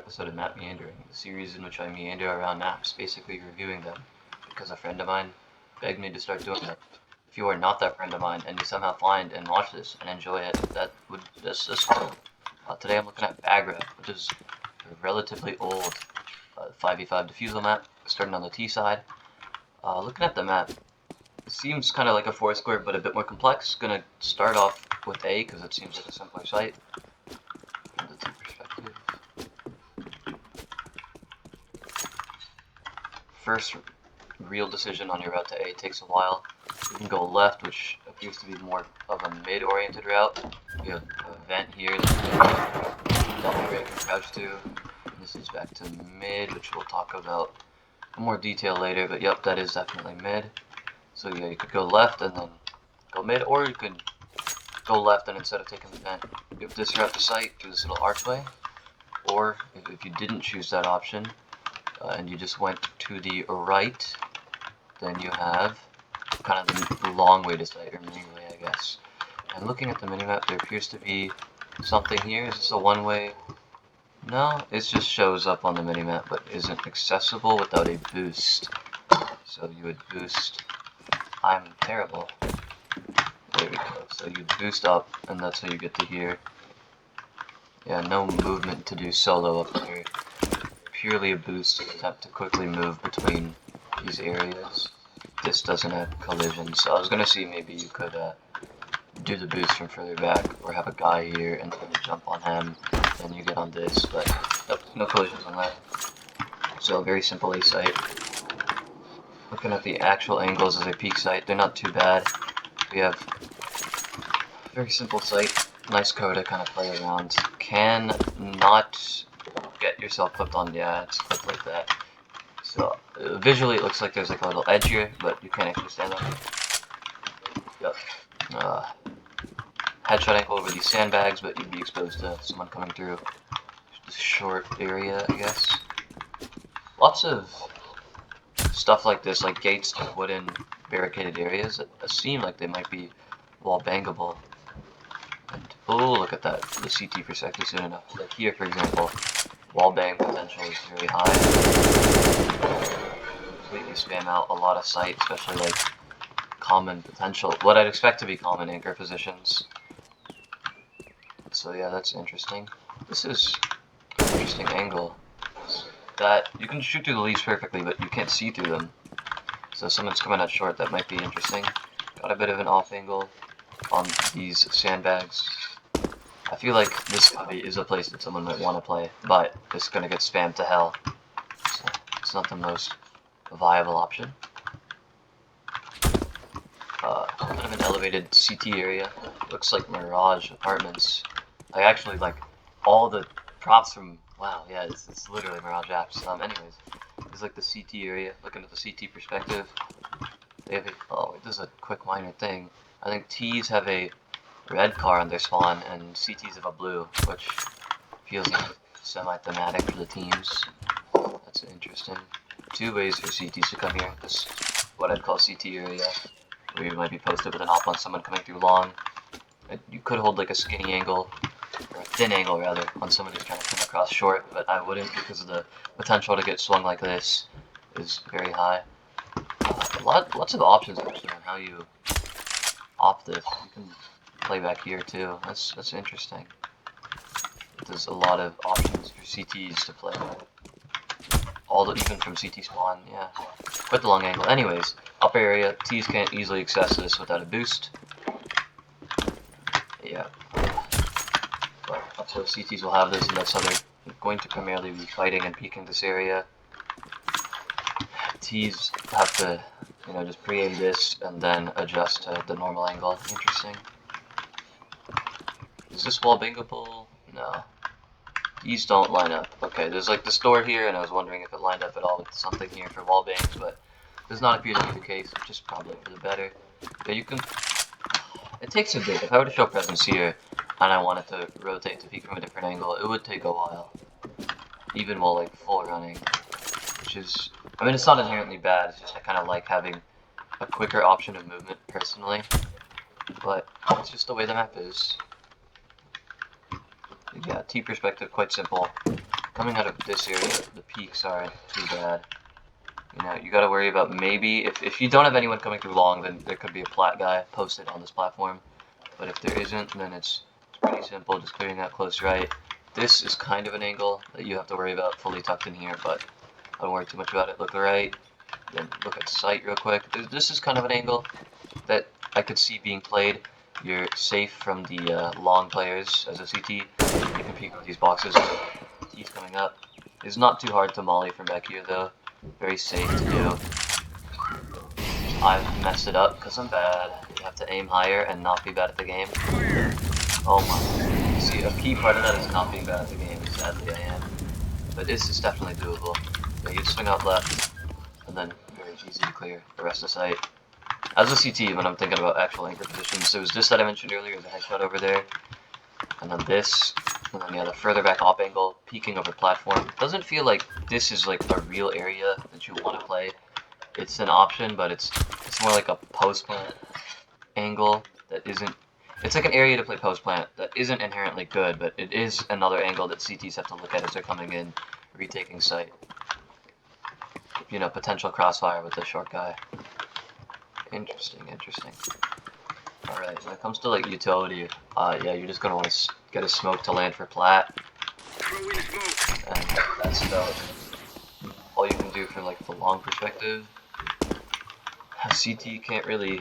episode of Map Meandering, the series in which I meander around maps, basically reviewing them, because a friend of mine begged me to start doing that. If you are not that friend of mine and you somehow find and watch this and enjoy it, that's cool. Today I'm looking at Bagra, which is a relatively old 5v5 defusal map, starting on the T side. Looking at the map, it seems kind of like a Foursquare, but a bit more complex. Gonna start off with A, because it seems like a simpler site. From the T perspective. First real decision on your route to A takes a while. You can go left, which appears to be more of a mid-oriented route. You have a vent here that you can double break and crouch to. And this is back to mid, which we'll talk about in more detail later, but yep, that is definitely mid. So yeah, you could go left and then go mid, or you could go left and instead of taking the vent, you have this route to site through this little archway. Or if you didn't choose that option, and you just went to the right, then you have kind of the long way to site, or mini way, I guess. And looking at the minimap, there appears to be something here. Is this a one-way? No, it just shows up on the minimap, but isn't accessible without a boost. So you would boost. I'm terrible. There we go. So you boost up, and that's how you get to here. Yeah, no movement to do solo up here. Purely a boost to attempt to quickly move between these areas. This doesn't have collision, so I was gonna see maybe you could do the boost from further back, or have a guy here and then you jump on him, and you get on this, but nope, no collisions on that. So very simple A site. Looking at the actual angles as a peak site, they're not too bad. We have a very simple site, nice code to kind of play around. Can not get yourself clipped on, yeah, it's clipped like that. So visually it looks like there's like a little edge here, but you can't actually stand on it. Yep. Headshot angle over these sandbags, but you'd be exposed to someone coming through this short area, I guess. Lots of stuff like this, like gates to wooden barricaded areas that seem like they might be wall bangable. And oh, look at that, the CT perspective soon enough. Like here, for example, wall bang potential is very high. Completely spam out a lot of sight, especially like common potential, what I'd expect to be common anchor positions. So yeah, that's interesting. This is an interesting angle. That you can shoot through the leaves perfectly, but you can't see through them. So if someone's coming out short, that might be interesting. Got a bit of an off angle on these sandbags. I feel like this cubby is a place that someone might want to play, but it's gonna get spammed to hell. So it's not the most viable option. Kind of an elevated CT area. Looks like Mirage Apartments. I actually like all the props from. Wow, yeah, it's literally Mirage apps. Anyways, it's like the CT area. Looking at the CT perspective, they have a. Oh, wait, this is a quick minor thing. I think T's have a red car on their spawn, and CTs have a blue, which feels like semi-thematic for the teams. That's interesting. Two ways for CTs to come here. This, what I'd call CT area, where you might be posted with an op on someone coming through long. You could hold like a skinny angle, or a thin angle rather, on someone who's trying to come across short, but I wouldn't because of the potential to get swung like this is very high. Lots of options actually on how you opt this. You can play back here too. That's interesting. There's a lot of options for CTs to play. Even from CT spawn, yeah. Quite the long angle. Anyways, upper area, T's can't easily access this without a boost. Yeah. But up close CTs will have this, and that's how they're going to primarily be fighting and peeking this area. T's have to, just pre-aim this and then adjust to the normal angle. Interesting. Is this wall bangable? No. These don't line up. Okay, there's like this door here, and I was wondering if it lined up at all with something here for wall bangs, but does not appear to be the case, which is probably for the better. Yeah, you can. It takes a bit. If I were to show presence here, and I wanted to rotate to peek from a different angle, it would take a while, even while like full running. Which is, I mean, it's not inherently bad. It's just I kind of like having a quicker option of movement personally, but it's just the way the map is. Yeah, T perspective, quite simple. coming out of this area, the peaks aren't too bad. You know, you gotta worry about maybe, if you don't have anyone coming through long, then there could be a plat guy posted on this platform. But if there isn't, then it's pretty simple, just clearing out close right. This is kind of an angle that you have to worry about fully tucked in here, but I don't worry too much about it. Look right, then look at sight real quick. This is kind of an angle that I could see being played. You're safe from the long players as a CT. You can peek over these boxes. He's coming up. It's not too hard to molly from back here though. Very safe to do. I've messed it up because I'm bad. You have to aim higher and not be bad at the game. Oh my. See, a key part of that is not being bad at the game. Sadly, I am. But this is definitely doable. Yeah, you swing out left, and then very easy to clear the rest of the site. As a CT, when I'm thinking about actual anchor positions, it was this that I mentioned earlier, the headshot over there, and then this, and then yeah, the further back op angle, peeking over platform. Doesn't feel like this is like a real area that you want to play. It's an option, but it's more like a post plant angle that isn't. It's like an area to play post plant that isn't inherently good, but it is another angle that CTs have to look at as they're coming in, retaking site. You know, potential crossfire with the short guy. Interesting, interesting. Alright, when it comes to like utility, yeah, you're just gonna want to get a smoke to land for plat. And that's about all you can do from like the long perspective. CT can't really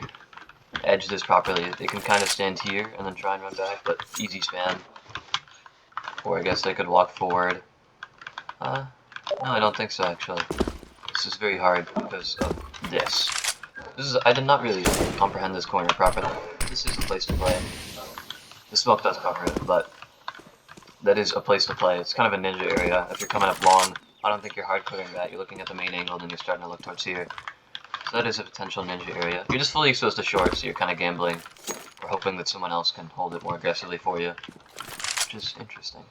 edge this properly. They can kind of stand here and then try and run back, but easy span. Or I guess they could walk forward. No, I don't think so actually. This is very hard because of this. I did not really comprehend this corner properly. This is a place to play. The smoke does cover it, but that is a place to play. It's kind of a ninja area. If you're coming up long, I don't think you're hard clearing that. You're looking at the main angle, and then you're starting to look towards here. So that is a potential ninja area. You're just fully exposed to short, so you're kind of gambling, or hoping that someone else can hold it more aggressively for you, which is interesting.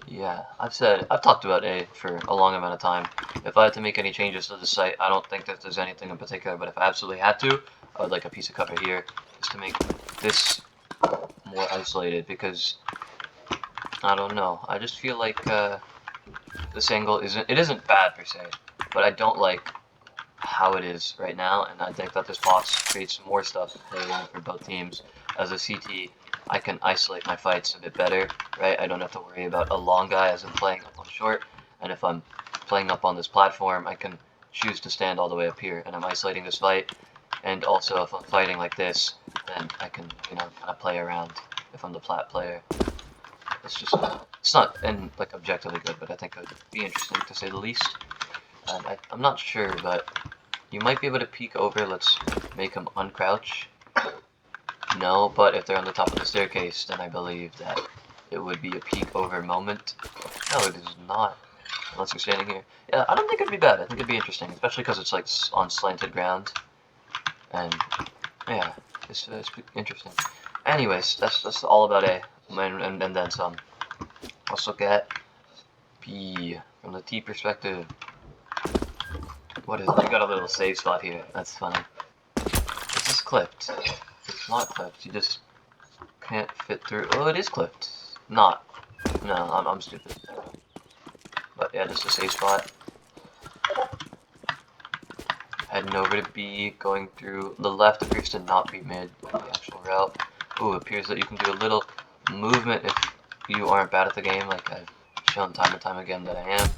Yeah, I've talked about A for a long amount of time. If I had to make any changes to the site, I don't think that there's anything in particular, but if I absolutely had to, I would like a piece of cover here, just to make this more isolated, because, I don't know, I just feel like this angle isn't bad per se, but I don't like how it is right now, and I think that this box creates more stuff for both teams. As a CT, I can isolate my fights a bit better, right? I don't have to worry about a long guy as I'm playing up on short, and if I'm playing up on this platform, I can choose to stand all the way up here, and I'm isolating this fight, and also if I'm fighting like this, then I can, you know, kind of play around if I'm the plat player. It's not like objectively good, but I think it would be interesting to say the least. And I'm not sure, but you might be able to peek over. Let's make him uncrouch. No, but if they're on the top of the staircase, then I believe that it would be a peek over moment. No, it is not. Unless you're standing here. Yeah, I don't think it'd be bad. I think it'd be interesting, especially because it's like on slanted ground. And yeah, it's interesting. Anyways, that's all about A, and then some. Let's look at B from the T perspective. What is it? You got a little save spot here. That's funny. Is this clipped? It's not clipped. You just can't fit through. Oh, it is clipped. Not. No, I'm stupid. But yeah, just a safe spot. Heading over to B, going through the left appears to not be mid, the actual route. Ooh, it appears that you can do a little movement if you aren't bad at the game, like I've shown time and time again that I am.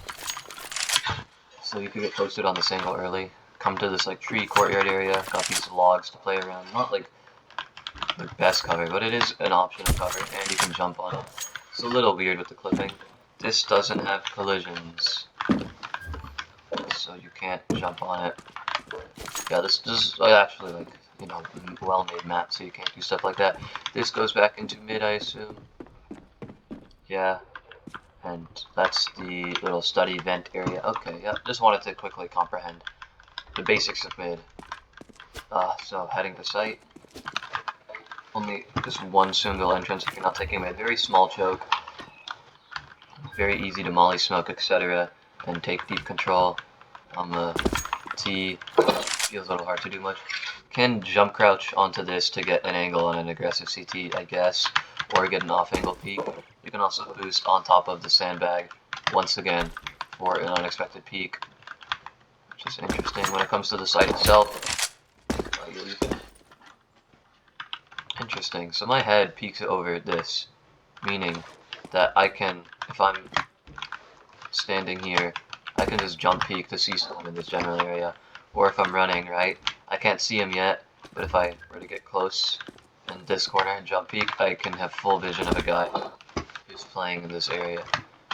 So you can get posted on this angle early. Come to this like tree courtyard area, got these logs to play around. Not like the best cover, but it is an option of cover, and you can jump on it. It's a little weird with the clipping. This doesn't have collisions, so you can't jump on it. Yeah, this is actually like, you know, well-made map, so you can't do stuff like that. This goes back into mid, I assume. Yeah, and that's the little study vent area. Okay, yeah, just wanted to quickly comprehend the basics of mid. So heading to site. Only just one single entrance if you're not taking mid. Very small choke. Very easy to molly smoke, etc. And take deep control on the T. Feels a little hard to do much. Can jump crouch onto this to get an angle on an aggressive CT, I guess, or get an off-angle peek. You can also boost on top of the sandbag once again for an unexpected peek, which is interesting. When it comes to the site itself, interesting. So my head peeks over this, meaning that I can, if I'm standing here, I can just jump peek to see someone in this general area. Or if I'm running, right, I can't see him yet, but if I were to get close in this corner and jump peek, I can have full vision of a guy who's playing in this area.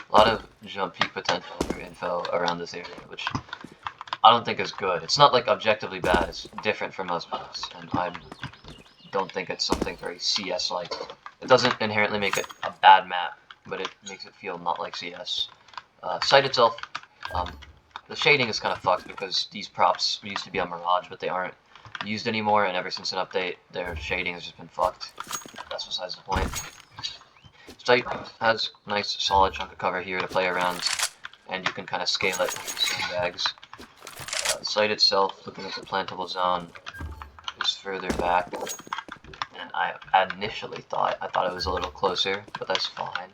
A lot of jump peek potential for info around this area, which I don't think is good. It's not like objectively bad, it's different from most maps, and I don't think it's something very CS-like. It doesn't inherently make it a bad map, but it makes it feel not like CS. Site itself, the shading is kind of fucked because these props used to be on Mirage, but they aren't used anymore, and ever since an update, their shading has just been fucked. That's besides the point. Site has a nice solid chunk of cover here to play around, and you can kind of scale it with sandbags. The site itself, looking at the plantable zone, is further back, and I initially thought it was a little closer, but that's fine.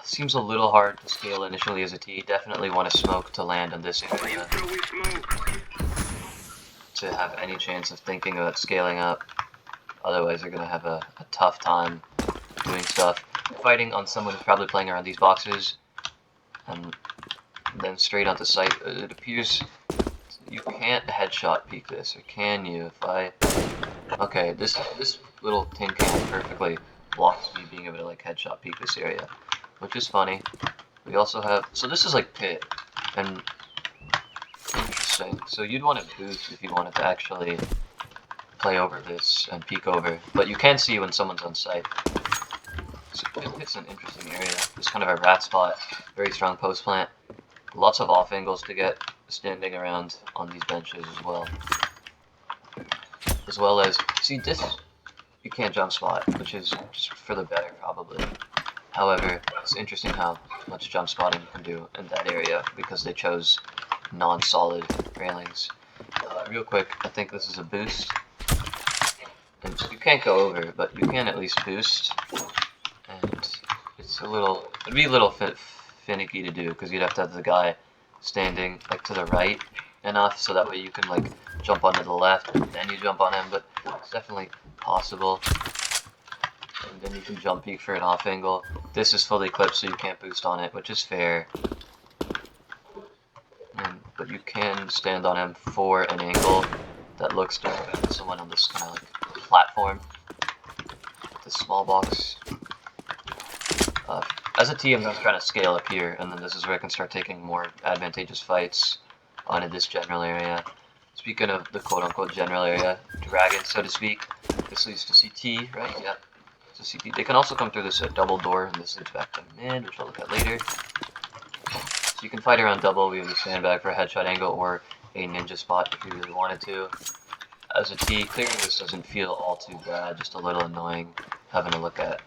Seems a little hard to scale initially as a T. Definitely want to smoke to land in this area to have any chance of thinking about scaling up. Otherwise, you're going to have a tough time doing stuff. Fighting on someone who's probably playing around these boxes, and then straight onto site. It appears you can't headshot peek this, or can you? Okay, this little tin can perfectly blocks me being able to like headshot peek this area, which is funny. We also have, so this is like pit, and interesting. So you'd want to boost if you wanted to actually play over this and peek over, but you can see when someone's on site. So it's an interesting area. It's kind of a rat spot, very strong post plant, lots of off angles to get standing around on these benches as well. As well as, see this, you can't jump spot, which is just for the better probably. However, it's interesting how much jump spotting you can do in that area because they chose non-solid railings. Real quick, I think this is a boost. And you can't go over, but you can at least boost. And it's it'd be a little finicky to do because you'd have to have the guy standing like to the right enough so that way you can like jump onto the left and then you jump on him, but it's definitely possible. And then you can jump peek for an off angle. This is fully clipped so you can't boost on it, which is fair. But you can stand on him for an angle that looks different to someone on this kind of like platform. This small box. As a team, I'm trying to scale up here, and then this is where I can start taking more advantageous fights onto this general area. Speaking of the quote-unquote general area, dragon, so to speak, this leads to CT, right? Yeah, it's a CT. They can also come through this double door, and this leads back to mid, which I'll look at later. So you can fight around double, we have a sandbag for a headshot angle, or a ninja spot if you really wanted to. As a T, clearing this doesn't feel all too bad, just a little annoying having to look at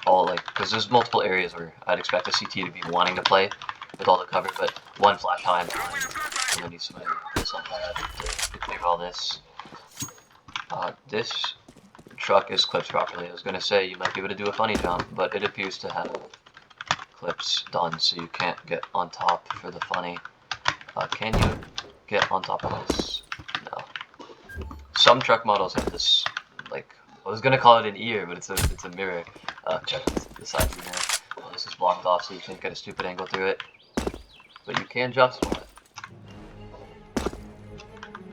all, like, because there's multiple areas where I'd expect a CT to be wanting to play with all the cover, but one flash high and then need somebody this on pad to clear all this. This truck is clipped properly. I was going to say you might be able to do a funny jump, but it appears to have clips done, so you can't get on top for the funny. Can you get on top of this? No. Some truck models have this, like, I was gonna call it an ear, but it's a mirror. Check the side view now. Well, this is blocked off, so you can't get a stupid angle through it. But you can jump spot.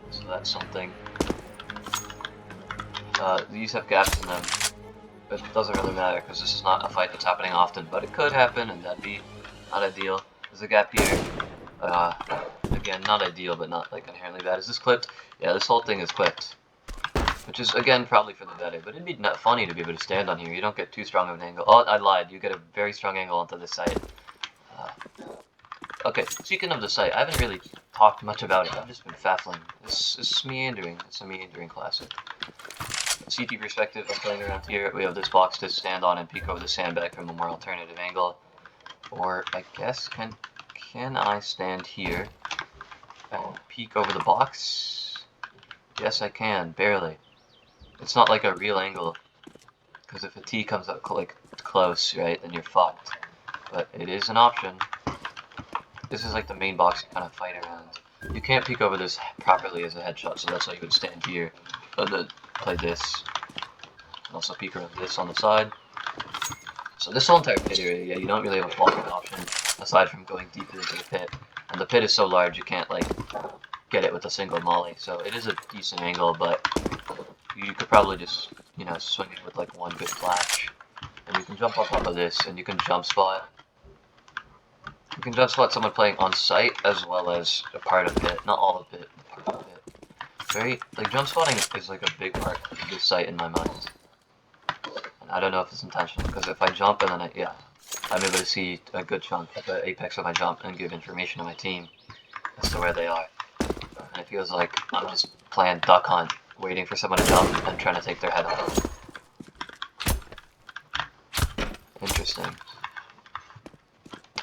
So that's something. These have gaps in them. It doesn't really matter because this is not a fight that's happening often, but it could happen, and that'd be not ideal. There's a gap here. Again, not ideal, but not like inherently bad. Is this clipped? Yeah, this whole thing is clipped. Which is, again, probably for the better, but it'd be not funny to be able to stand on here. You don't get too strong of an angle. Oh, I lied. You get a very strong angle onto this site. Okay, speaking of the site, I haven't really talked much about it. I've just been faffling. This is Meadnering. It's a Meadnering classic. CT perspective, I'm playing around here. We have this box to stand on and peek over the sandbag from a more alternative angle. Or, I guess, can I stand here and peek over the box? Yes, I can, barely. It's not like a real angle, because if a T comes up like close, right, then you're fucked. but it is an option. This is like the main box you kind of fight around. You can't peek over this properly as a headshot, so that's why you would stand here and then play this. And also peek around this on the side. So this whole entire pit area, yeah, you don't really have a fallback option aside from going deeper into the pit. And the pit is so large you can't like get it with a single molly. So it is a decent angle, but you could probably just, you know, swing it with like one good flash. And you can jump on top of this and you can jump spot. You can jump spot someone playing on site as well as a part of pit. Not all of pit, a part of pit. Very, like, jump spotting is like a big part of this site in my mind. And I don't know if it's intentional, because if I jump and then I'm able to see a good chunk at the apex of my jump and give information to my team as to where they are. And it feels like I'm just playing duck hunt, waiting for someone to jump and trying to take their head off. Interesting.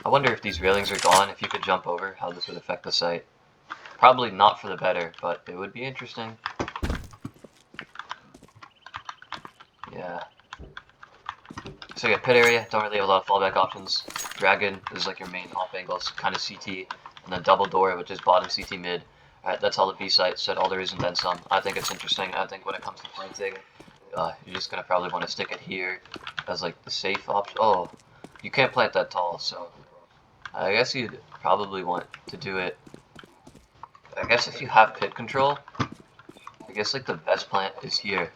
I wonder if these railings are gone, if you could jump over, how this would affect the site. Probably not for the better, but it would be interesting. Yeah. So yeah, pit area, don't really have a lot of fallback options. Dragon is like your main off angles, kind of CT, and then double door, which is bottom CT mid. Alright, that's all the B site said, all there is and then some. I think it's interesting. I think when it comes to planting, you're just gonna probably want to stick it here as like the safe option. Oh, you can't plant that tall, so I guess you'd probably want to do it. I guess if you have pit control, I guess like the best plant is here.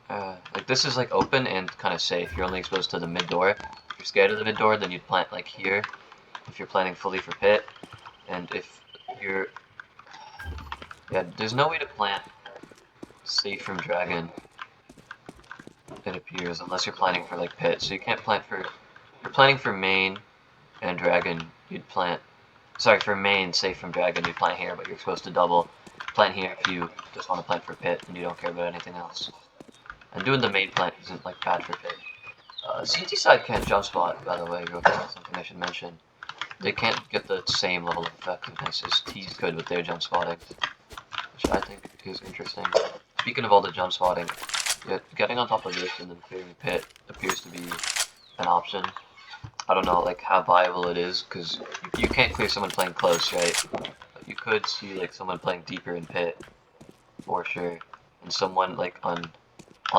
Like this is like open and kind of safe. You're only exposed to the mid door. If you're scared of the mid door, then you'd plant like here. If you're planting fully for pit, and if you're, yeah, there's no way to plant safe from dragon. It appears unless you're planting for like pit. So you can't plant for. If you're planting for main and dragon, you'd plant. Sorry, for main safe from dragon, you'd plant here, but you're supposed to double plant here if you just want to plant for pit and you don't care about anything else. And doing the main plant isn't like bad for pit. CT side can't jump spot, by the way, real quick, something I should mention. They can't get the same level of effectiveness as T's could with their jump spotting, which I think is interesting. Speaking of all the jump spotting, yeah, getting on top of this and then clearing pit appears to be an option. I don't know like how viable it is, because you can't clear someone playing close, right? But you could see like someone playing deeper in pit, for sure. And someone like on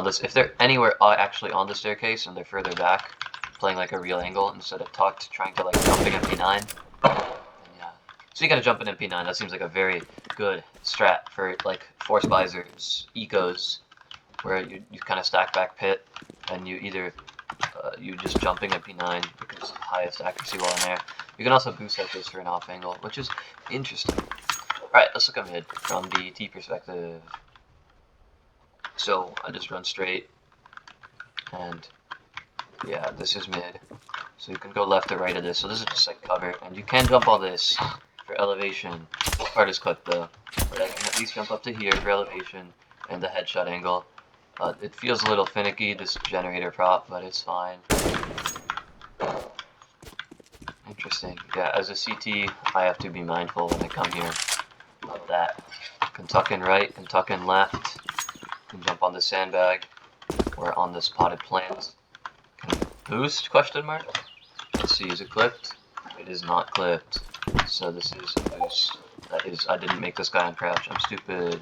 this, if they're anywhere actually on the staircase and they're further back, playing like a real angle instead of trying to like jumping MP9. And yeah, so you gotta jump in MP9. That seems like a very good strat for like force visors, ecos, where you kind of stack back pit and you either you just jumping MP9 because highest accuracy while in there. You can also boost at this for an off angle, which is interesting. Alright, let's look at mid from the T perspective. So I just run straight, and yeah, this is mid. So you can go left or right of this. So this is just like cover, and you can jump all this for elevation. This part is clipped though, but I can at least jump up to here for elevation and the headshot angle. It feels a little finicky, this generator prop, but it's fine. Interesting. Yeah, as a CT, I have to be mindful when I come here of that. Can tuck in right, can tuck in left. Can jump on the sandbag or on this potted plant. Can boost, question mark? Let's see, is it clipped? It is not clipped. So this is a boost. That is, I didn't make this guy on crouch, I'm stupid.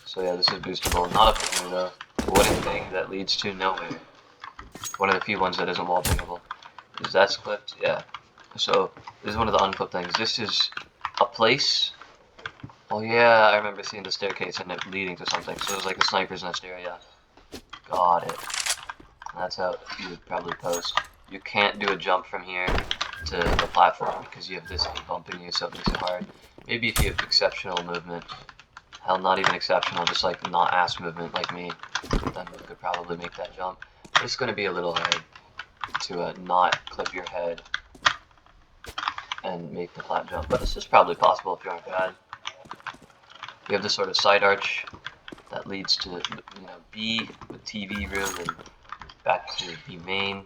So yeah, this is boostable. Not a finger though. Wooden thing that leads to nowhere. One of the few ones that isn't wall pingable. Is that clipped? Yeah. So this is one of the unclipped things. This is a place. Oh yeah, I remember seeing the staircase and it leading to something. So it was like a sniper's nest area. Got it. That's how you would probably post. You can't do a jump from here to the platform because you have this thing bumping you, so it makes it hard. Maybe if you have exceptional movement. Hell, not even exceptional, just like not ass movement like me, then you could probably make that jump. It's going to be a little hard to not clip your head and make the flat jump, but this is probably possible if you aren't bad. You have this sort of side arch that leads to, you know, B with TV room and back to B main.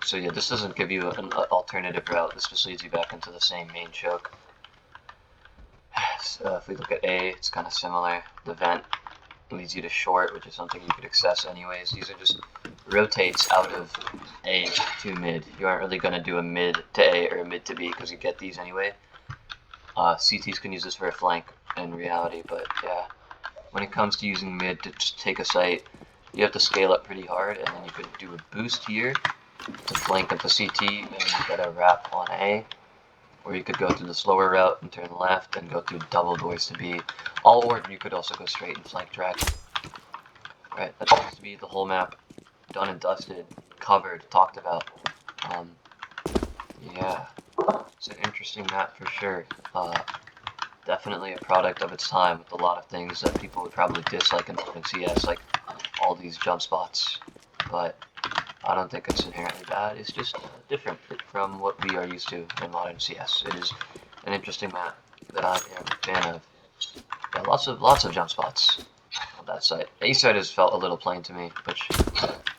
So yeah, this doesn't give you an alternative route. This just leads you back into the same main choke. If we look at A, it's kind of similar. The vent leads you to short, which is something you could access anyways. These are just rotates out of A to mid. You aren't really going to do a mid to A or a mid to B because you get these anyway. CTs can use this for a flank in reality, but yeah. When it comes to using mid to just take a site, you have to scale up pretty hard, and then you could do a boost here to flank into CT, and then you get a wrap on A. Or you could go through the slower route and turn left and go through double doors to B. Or you could also go straight and flank direct. Right, that seems to be the whole map. Done and dusted, covered, talked about. Yeah, it's an interesting map for sure. Definitely a product of its time with a lot of things that people would probably dislike in modern CS, like all these jump spots. But I don't think it's inherently bad. It's just different from what we are used to in modern CS. It is an interesting map that I am a fan of. Yeah, lots of jump spots on that side. A side has felt a little plain to me, which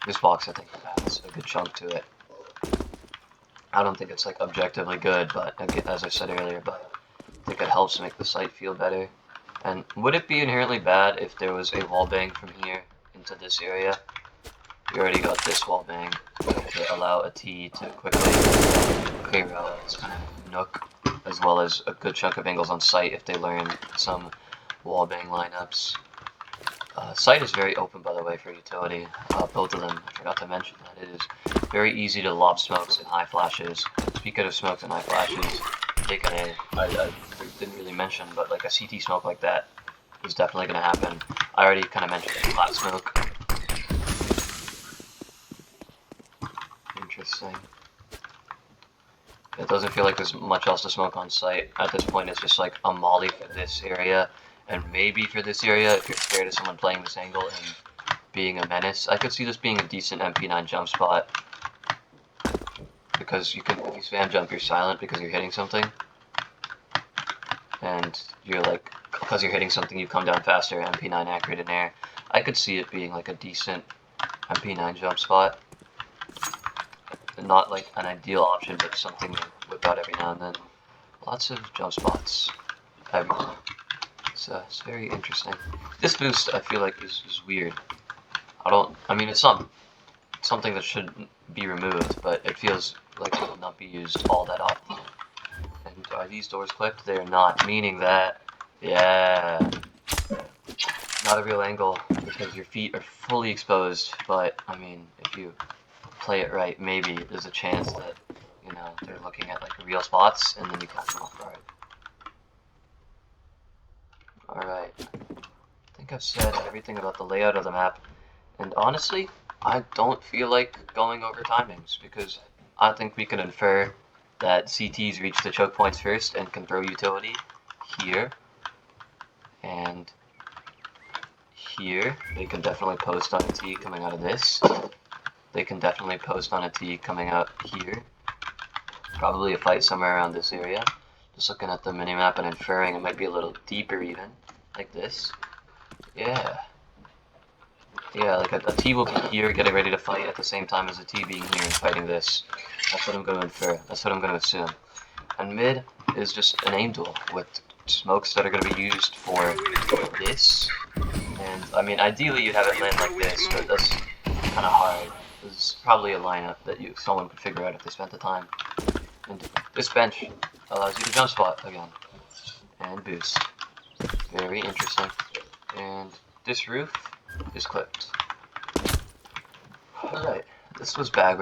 this box I think has a good chunk to it. I don't think it's like objectively good, but again, as I said earlier, but I think it helps make the site feel better. And would it be inherently bad if there was a wall bang from here into this area? We already got this wall bang to allow a T to quickly clear out this kind of nook, as well as a good chunk of angles on site if they learn some wall bang lineups. Site is very open, by the way, for utility. Both of them, I forgot to mention that. It is very easy to lob smokes and high flashes. Speaking of smokes and high flashes, taking I didn't really mention, but like a CT smoke like that is definitely going to happen. I already kind of mentioned a flat smoke. Interesting. It doesn't feel like there's much else to smoke on site. At this point, it's just like a molly for this area, and maybe for this area if you're scared of someone playing this angle and being a menace. I could see this being a decent MP9 jump spot, because you can, if you spam jump, you're silent because you're hitting something, and you're like, because you're hitting something, you come down faster, MP9 accurate in air. I could see it being like a decent MP9 jump spot. Not like an ideal option, but something to whip out every now and then. Lots of jump spots everywhere. It's very interesting. This boost, I feel like, is weird. I mean, it's something that should be removed, but it feels like it will not be used all that often. And are these doors clipped? They're not, meaning that, yeah, not a real angle because your feet are fully exposed, but, I mean, if you play it right, maybe there's a chance that, you know, they're looking at like real spots and then you catch them off guard. Alright, I think I've said everything about the layout of the map, and honestly, I don't feel like going over timings because I think we can infer that CTs reach the choke points first and can throw utility here and here. They can definitely post on a T coming out of this. They can definitely post on a T coming out here. Probably a fight somewhere around this area. Just looking at the minimap and inferring it might be a little deeper even. Like this. Yeah. Yeah, like a T will be here getting ready to fight at the same time as a T being here and fighting this. That's what I'm going to infer. That's what I'm going to assume. And mid is just an aim duel with smokes that are going to be used for this. And, I mean, ideally you'd have it land like this, but that's kind of hard. This is probably a lineup that someone could figure out if they spent the time. And this bench allows you to jump spot again. And boost. Very interesting. And this roof is clipped. Alright, this was Bagra.